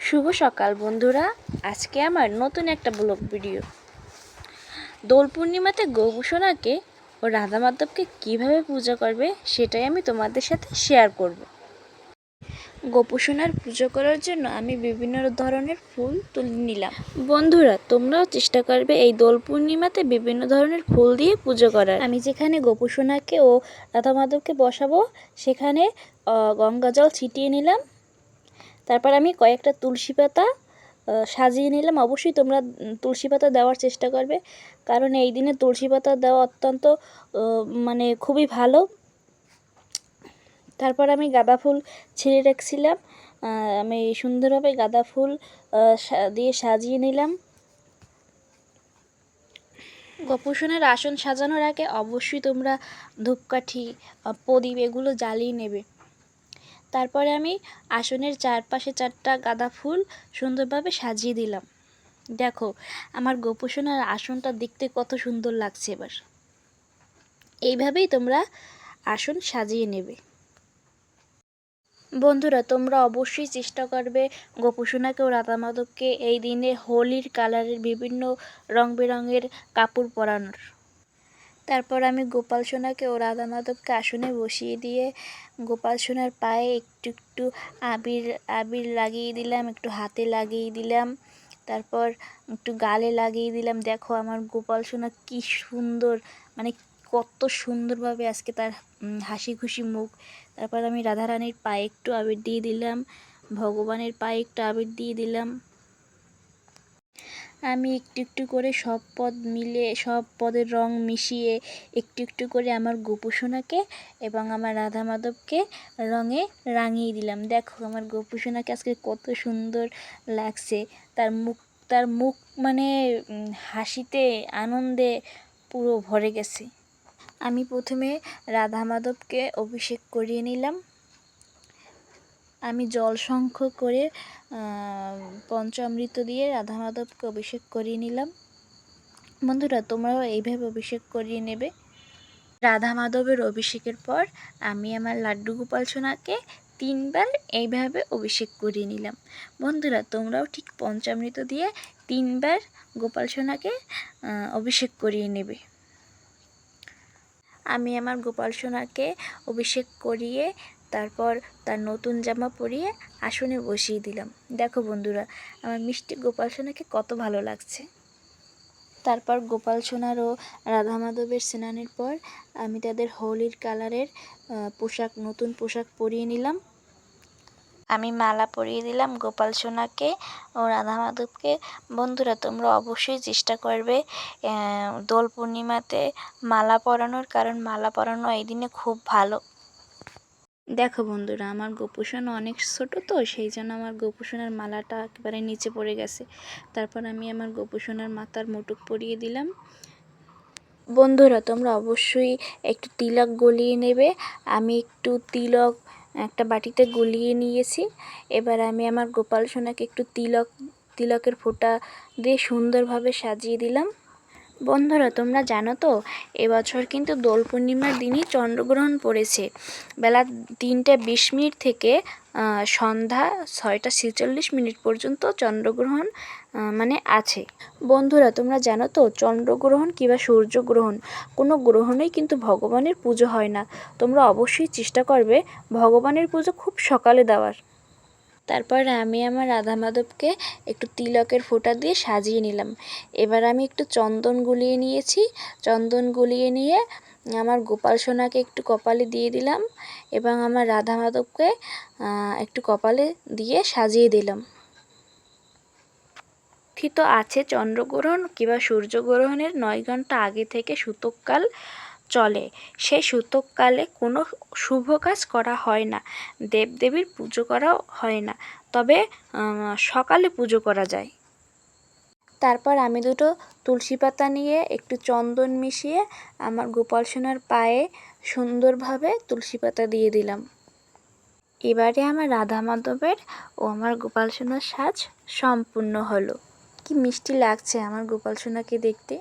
শুভ সকাল বন্ধুরা। আজকে আমার নতুন একটা ব্লগ ভিডিও। দোল পূর্ণিমাতে গোপুসোনাকে ও রাধা মাধবকে কীভাবে পূজা করবে সেটাই আমি তোমাদের সাথে শেয়ার করব। গোপুসোনার পুজো করার জন্য আমি বিভিন্ন ধরনের ফুল তুলে নিলাম। বন্ধুরা, তোমরাও চেষ্টা করবে এই দোল পূর্ণিমাতে বিভিন্ন ধরনের ফুল দিয়ে পুজো করার। আমি যেখানে গোপুসোনাকে ও রাধা মাধবকে বসাবো সেখানে গঙ্গা জল ছিটিয়ে নিলাম। তারপর আমি কয়েকটা তুলসী পাতা সাজিয়ে নিলাম। অবশ্যই তোমরা তুলসী পাতা দেওয়ার চেষ্টা করবে, কারণ এই দিনে তুলসী পাতা দেওয়া অত্যন্ত খুবই ভালো। তারপর আমি গাঁদা ফুল ছিঁড়ে রাখছিলাম। আমি সুন্দরভাবে গাঁদা ফুল দিয়ে সাজিয়ে নিলাম। গোপুসোনার আসন সাজানোর আগে অবশ্যই তোমরা ধূপকাঠি, প্রদীপ এগুলো জ্বালিয়ে নেবে। তারপরে আমি আসনের চারপাশে 4টা গাঁদা ফুল সুন্দরভাবে সাজিয়ে দিলাম। দেখো আমার গোপুসোনার আসনটা দেখতে কত সুন্দর লাগছে। এবার এইভাবেই তোমরা আসন সাজিয়ে নেবে। বন্ধুরা, তোমরা অবশ্যই চেষ্টা করবে গোপুসোনাকে ও রাধা মাধবকে এই দিনে হোলির কালারের বিভিন্ন রং বেরঙের কাপড় পরানোর। তারপর আমি গোপাল সোনাকে ও রাধা মাধবকে আসনে বসিয়ে দিয়ে গোপাল সোনার পায়ে একটু একটু আবির লাগিয়ে দিলাম, একটু হাতে লাগিয়ে দিলাম, তারপর একটু গালে লাগিয়ে দিলাম। দেখো আমার গোপাল সোনা কি সুন্দর, কত সুন্দরভাবে আজকে তার হাসি খুশি মুখ। তারপর আমি রাধারানীর পায়ে একটু আবির দিয়ে দিলাম, ভগবানের পায়ে একটু আবির দিয়ে দিলাম। আমি একটু একটু করে সব পদের রং মিশিয়ে একটু একটু করে আমার গোপুসোনাকে এবং আমার রাধা মাধবকে রঙে রাঙিয়ে দিলাম। দেখো আমার গোপুসোনাকে আজকে কত সুন্দর লাগছে। তার মুখ হাসিতে আনন্দে পুরো ভরে গেছে। আমি প্রথমে রাধা মাধবকে অভিষেক করিয়ে নিলাম। আমি জল শঙ্খ করে পঞ্চামৃত দিয়ে রাধা মাধবকে অভিষেক করিয়ে নিলাম। বন্ধুরা, তোমরাও এইভাবে অভিষেক করিয়ে নেবে। রাধা মাধবের অভিষেকের পর আমি আমার লাড্ডু গোপাল সোনাকে 3বার এইভাবে অভিষেক করিয়ে নিলাম। বন্ধুরা, তোমরাও ঠিক পঞ্চামৃত দিয়ে 3বার গোপাল সোনাকে অভিষেক করিয়ে নেবে। আমি আমার গোপাল সোনাকে অভিষেক করিয়ে তারপর তার নতুন জামা পরিয়ে আসনে বসিয়ে দিলাম। দেখো বন্ধুরা, আমার মিষ্টি গোপাল সোনাকে কত ভালো লাগছে। তারপর গোপাল সোনার ও রাধা মাধবের স্নানের পর আমি তাদের হোলির কালারের নতুন পোশাক পরিয়ে নিলাম। আমি মালা পরিয়ে দিলাম গোপাল সোনাকে ও রাধা মাধবকে। বন্ধুরা, তোমরা অবশ্যই চেষ্টা করবে দোল পূর্ণিমাতে মালা পরানোর, কারণ মালা পরানো এই দিনে খুব ভালো। দেখো বন্ধুরা, আমার গোপুসোনা অনেক ছোট, তো সেই জন্য আমার গোপুসোনার মালাটা একেবারে নিচে পড়ে গেছে। তারপর আমি আমার গোপুসোনার মাথার মুটুক পরিয়ে দিলাম। বন্ধুরা, তোমরা অবশ্যই একটু তিলক গলিয়ে নেবে। আমি একটু তিলক একটা বাটিতে গলিয়ে নিয়েছি। এবার আমি আমার গোপাল সোনাকে একটু তিলকের ফোঁটা দিয়ে সুন্দরভাবে সাজিয়ে দিলাম। বন্ধুরা, তোমরা জানো তো এবছর কিন্তু দোল পূর্ণিমার দিনই চন্দ্রগ্রহণ পড়েছে। বেলা 3টা 20 মিনিট থেকে সন্ধ্যা 6টা 46 মিনিট পর্যন্ত চন্দ্রগ্রহণ আছে। বন্ধুরা, তোমরা জানো তো চন্দ্রগ্রহণ কিংবা সূর্যগ্রহণ কোনো গ্রহণেই কিন্তু ভগবানের পুজো হয় না। তোমরা অবশ্যই চেষ্টা করবে ভগবানের পুজো খুব সকালে দেওয়ার। তারপর আমি আমার রাধা মাধবকে একটু তিলকের ফোঁটা দিয়ে সাজিয়ে নিলাম। এবার আমি একটু চন্দন গুলিয়ে নিয়েছি। চন্দন গুলিয়ে নিয়ে আমার গোপাল সোনাকে একটু কপালে দিয়ে দিলাম এবং আমার রাধা মাধবকে একটু কপালে দিয়ে সাজিয়ে দিলাম। কথিত আছে চন্দ্রগ্রহণ কিংবা সূর্যগ্রহণের 9 ঘন্টা আগে থেকে সূতককাল চলে। সেই সূতককালে কোনো শুভ কাজ করা হয় না, দেবদেবীর পুজো করাও হয় না, তবে সকালে পুজো করা যায়। তারপর আমি 2টো তুলসী পাতা নিয়ে একটু চন্দন মিশিয়ে আমার গোপাল সোনার পায়ে সুন্দরভাবে তুলসী পাতা দিয়ে দিলাম। এবারে আমার রাধা মাধবের ও আমার গোপাল সোনার সাজ সম্পূর্ণ হলো। কি মিষ্টি লাগছে আমার গোপাল সোনাকে দেখতে।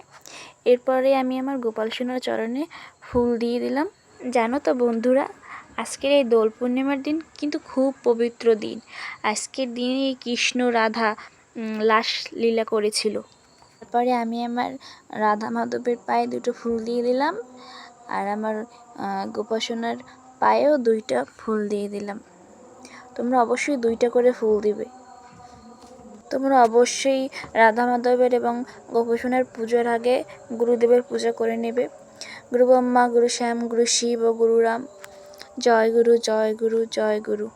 এরপরে আমি আমার গোপাল সোনার চরণে ফুল দিয়ে দিলাম। জানো তো বন্ধুরা, আজকের এই দোল পূর্ণিমার দিন কিন্তু খুব পবিত্র দিন। আজকের দিনে কৃষ্ণ রাধা রাস লীলা করেছিল। তারপরে আমি আমার রাধা মাধবের পায়ে দুটো ফুল দিয়ে দিলাম, আর আমার গোপাসনার পায়েও 2টা ফুল দিয়ে দিলাম। তোমরা অবশ্যই 2টা করে ফুল দিবে। তোমরা অবশ্যই রাধা মাধবের এবং গোপাসনার পুজোর আগে গুরুদেবের পূজা করে নেবে। গুরু ব্রহ্মা, গুরু শ্যাম, গুরু শিব ও গুরু রাম, জয় গুরু, জয় গুরু, জয় গুরু।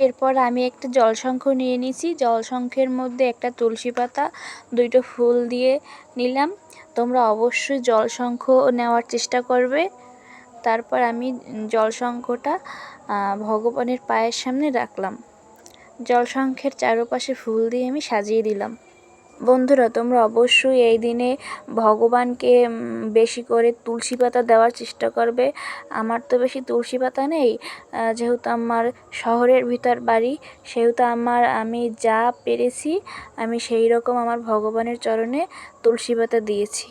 এরপর আমি একটা জলশঙ্খ নিয়ে নিয়েছি। জলশঙ্খের মধ্যে একটা তুলসী পাতা, 2টো ফুল দিয়ে নিলাম। তোমরা অবশ্যই জলশঙ্খ নেওয়ার চেষ্টা করবে। তারপর আমি জলশঙ্খটা ভগবানের পায়ের সামনে রাখলাম। জলশঙ্খের চারপাশে ফুল দিয়ে আমি সাজিয়ে দিলাম। বন্ধুরা, তোমরা অবশ্যই এই দিনে ভগবানকে বেশি করে তুলসী পাতা দেওয়ার চেষ্টা করবে। আমার তো বেশি তুলসী পাতা নেই, যেহেতু আমার শহরের ভিতর বাড়ি, সেহেতু আমি যা পেরেছি আমি সেই রকম আমার ভগবানের চরণে তুলসী পাতা দিয়েছি।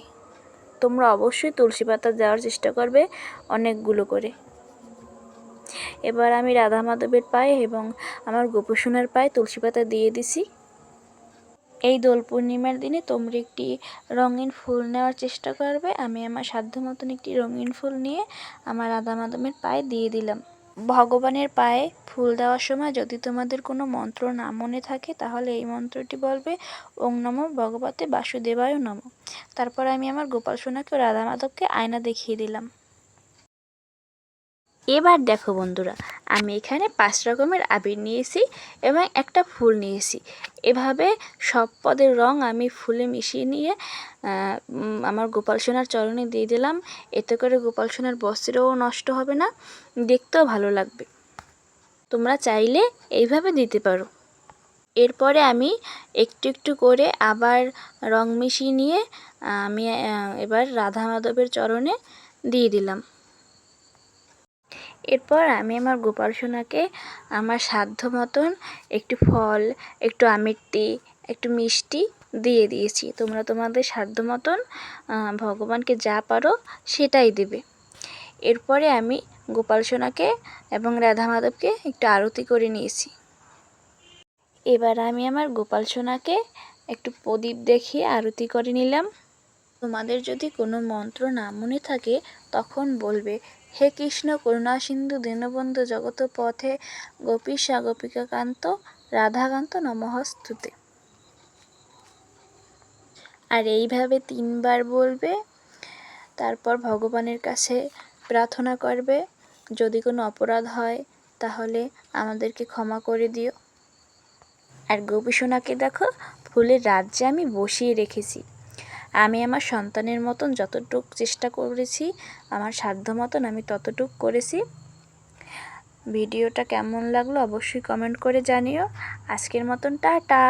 তোমরা অবশ্যই তুলসী পাতা দেওয়ার চেষ্টা করবে, অনেকগুলো করে। এবার আমি রাধা মাধবের পায়ে এবং আমার গোপসোনার পায়ে তুলসী পাতা দিয়ে দিছি। এই দোল পূর্ণিমার দিনে তোমরা একটি রঙিন ফুল নেওয়ার চেষ্টা করবে। আমি আমার সাধ্য মতন একটি রঙিন ফুল নিয়ে আমার রাধা মাধবের পায়ে দিয়ে দিলাম। ভগবানের পায়ে ফুল দেওয়ার সময় যদি তোমাদের কোনো মন্ত্র না মনে থাকে, তাহলে এই মন্ত্রটি বলবে, ওং নমো ভগবতে বাসুদেবায় নমঃ। তারপর আমি আমার গোপাল সোনাকে ও রাধা মাধবকে আয়না দেখিয়ে দিলাম। এবার দেখো বন্ধুরা, আমি এখানে 5 রকমের আবির নিয়েছি এবং একটা ফুল নিয়েছি। এভাবে সব পদের রং আমি ফুলে মিশিয়ে নিয়ে আমার গোপাল সোনার চরণে দিয়ে দিলাম। এতে করে গোপাল সোনার বস্ত্রও নষ্ট হবে না, দেখতেও ভালো লাগবে। তোমরা চাইলে এইভাবে দিতে পারো। এরপরে আমি একটু একটু করে আবার রং মিশিয়ে নিয়ে আমি এবার রাধা মাধবের চরণে দিয়ে দিলাম। এরপর আমি আমার গোপাল সোনাকে আমার সাধ্য মতন একটু ফল, একটু আমিত্তি, একটু মিষ্টি দিয়ে দিয়েছি। তোমরা তোমাদের সাধ্য মতন ভগবানকে যা পারো সেটাই দেবে। এরপরে আমি গোপাল সোনাকে এবং রাধা মাধবকে একটু আরতি করে নিয়েছি। এবার আমি আমার গোপাল সোনাকে একটু প্রদীপ দেখিয়ে আরতি করে নিলাম। তোমাদের যদি কোনো মন্ত্র না মনে থাকে, তখন বলবে, হে কৃষ্ণ করুণা সিন্ধু দীনবন্ধু জগৎপথে গোপীশা গোপিকাকান্ত রাধাকান্ত নমঃস্তুতে। আর এইভাবে 3 বার বলবে। তারপর ভগবানের কাছে প্রার্থনা করবে, যদি কোনো অপরাধ হয় তাহলে আমাদেরকে ক্ষমা করে দিও। আর গোপী সোনাকে দেখো, ফুলের রাজ্যে আমি বসিয়ে রেখেছি। আমি আমার সন্তানের মতন যতটুক চেষ্টা করেছি, আমার সাধ্য মতন আমি ততটুক করেছি। ভিডিওটা কেমন লাগলো অবশ্যই কমেন্ট করে জানিও। আজকের মতন টাটা।